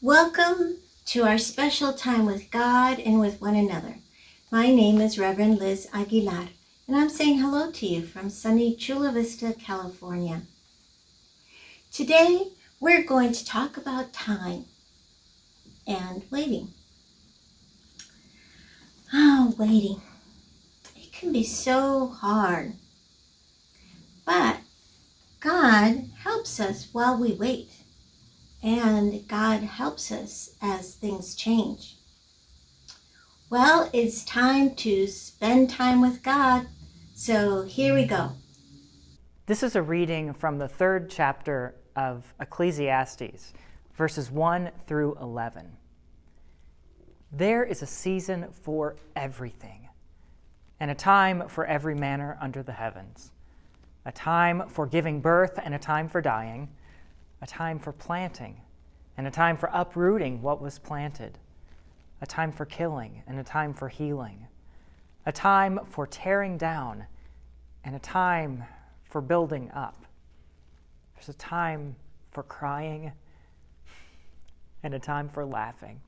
Welcome to our special time with God and with one another. My name is Reverend Liz Aguilar, and I'm saying hello to you from sunny Chula Vista, California. Today, we're going to talk about time and waiting. Waiting. It can be so hard, but God helps us while we wait. And God helps us as things change. Well, it's time to spend time with God. So here we go. This is a reading from the 3rd chapter of Ecclesiastes, verses 1 through 11. There is a season for everything, and a time for every manner under the heavens, a time for giving birth and a time for dying, a time for planting, and a time for uprooting what was planted, a time for killing and a time for healing, a time for tearing down and a time for building up. There's a time for crying and a time for laughing,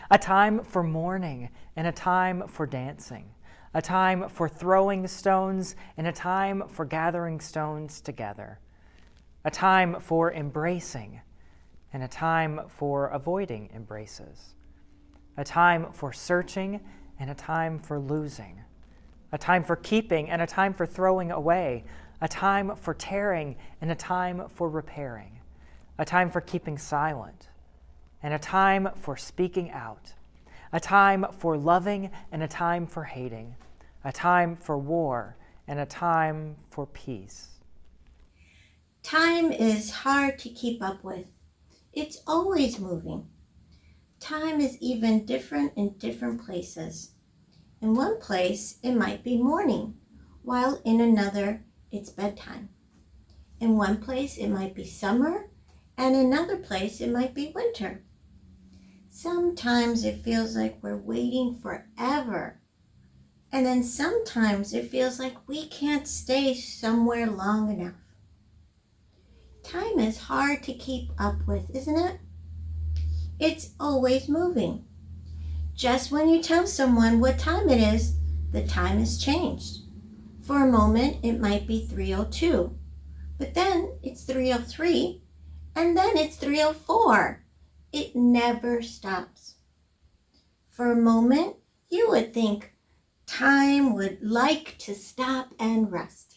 a time for mourning and a time for dancing, a time for throwing stones and a time for gathering stones together, a time for embracing and a time for avoiding embraces, a time for searching and a time for losing, a time for keeping and a time for throwing away, a time for tearing and a time for repairing, a time for keeping silent and a time for speaking out, a time for loving and a time for hating, a time for war and a time for peace. Time is hard to keep up with. It's always moving. Time is even different in different places. In one place, it might be morning, while in another, it's bedtime. In one place, it might be summer, and another place, it might be winter. Sometimes it feels like we're waiting forever. And then sometimes it feels like we can't stay somewhere long enough. Time is hard to keep up with, isn't it? It's always moving. Just when you tell someone what time it is, the time has changed. For a moment, it might be 3:02, but then it's 3:03, and then it's 3:04. It never stops. For a moment, you would think time would like to stop and rest.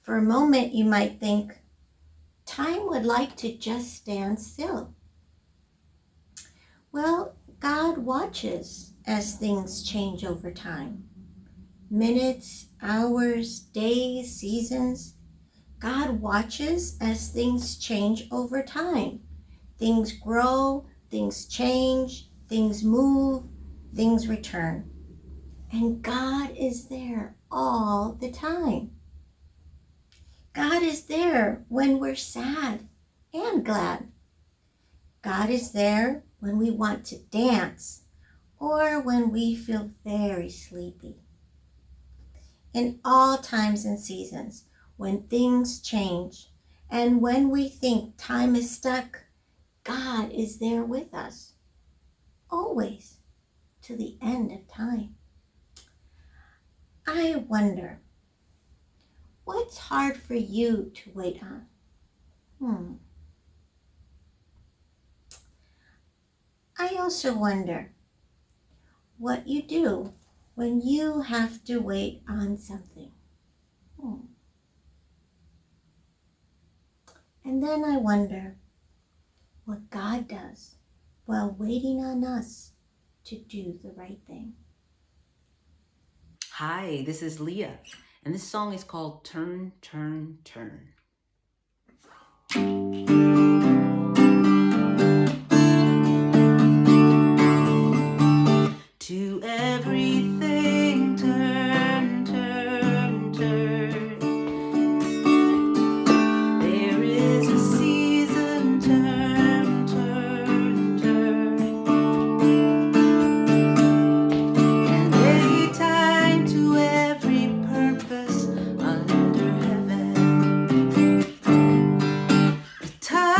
For a moment, you might think time would like to just stand still. Well, God watches as things change over time. Minutes, hours, days, seasons. God watches as things change over time. Things grow, things change, things move, things return. And God is there all the time. God is there when we're sad and glad. God is there when we want to dance or when we feel very sleepy. In all times and seasons, when things change and when we think time is stuck, God is there with us, always, to the end of time. I wonder, what's hard for you to wait on? I also wonder what you do when you have to wait on something. And then I wonder what God does while waiting on us to do the right thing. Hi, this is Leah, and this song is called Turn, Turn, Turn. To everything, turn, turn, turn. There is a season, turn, turn, turn. And a time to every purpose under heaven. A time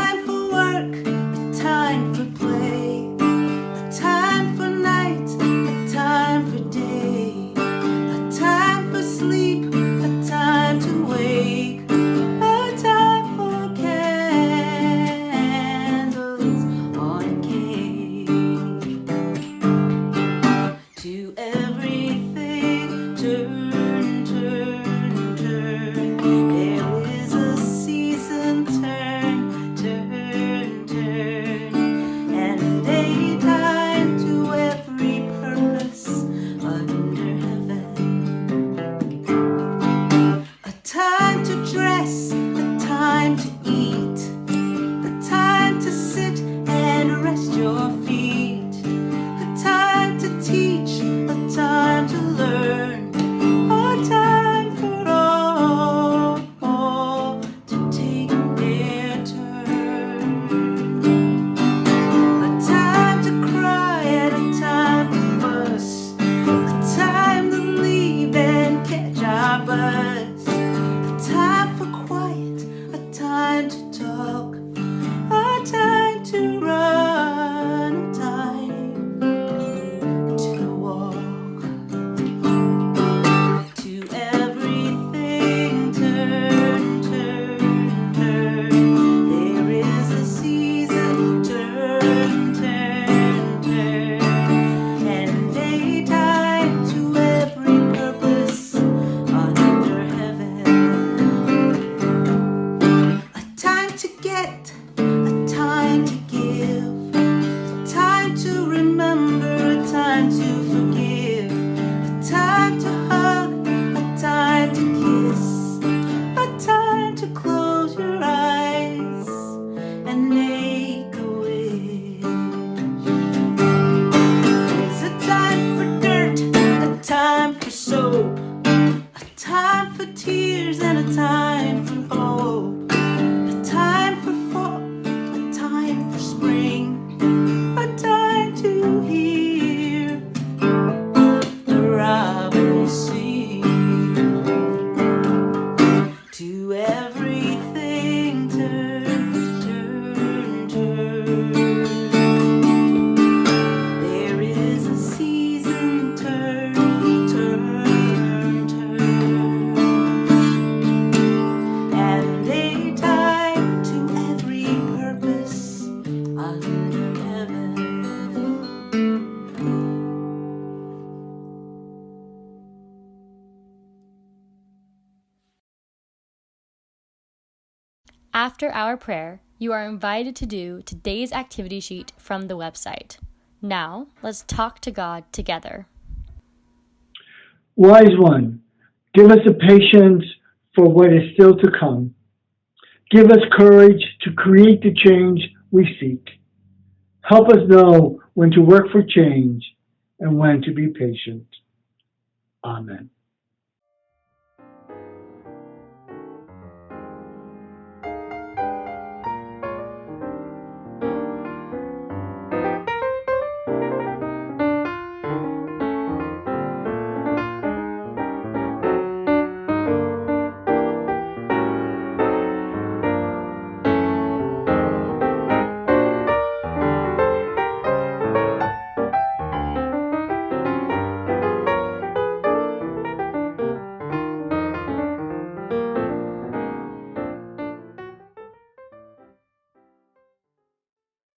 There is a season, turn, turn, turn, and a time to every purpose under heaven. A time to dress, a time to eat, a time to sit and rest your feet, a time to teach, a time to learn, a time for all to take their turn. A time to cry and a time to fuss, a time to leave and catch our bus, a time for quiet, a time to talk, a time to run, a time to walk. To everything, turn, turn, turn. There is a season, turn, turn, turn, and a time to every purpose under heaven. A time to get, a time to give, a time to remember, a time to forgive, a time to hug, a time to kiss, a time to close your eyes and make a wish. There's a time for dirt, a time for soap, a time for tears and a time for hope, a time for fall, a time for spring, a time to hear the robin sing. To everything, turn, turn, turn. There is a season, turn, turn, turn, and a time to every purpose under heaven. After our prayer, you are invited to do today's activity sheet from the website. Now, let's talk to God together. Wise One, give us the patience for what is still to come. Give us courage to create the change we seek. Help us know when to work for change and when to be patient. Amen.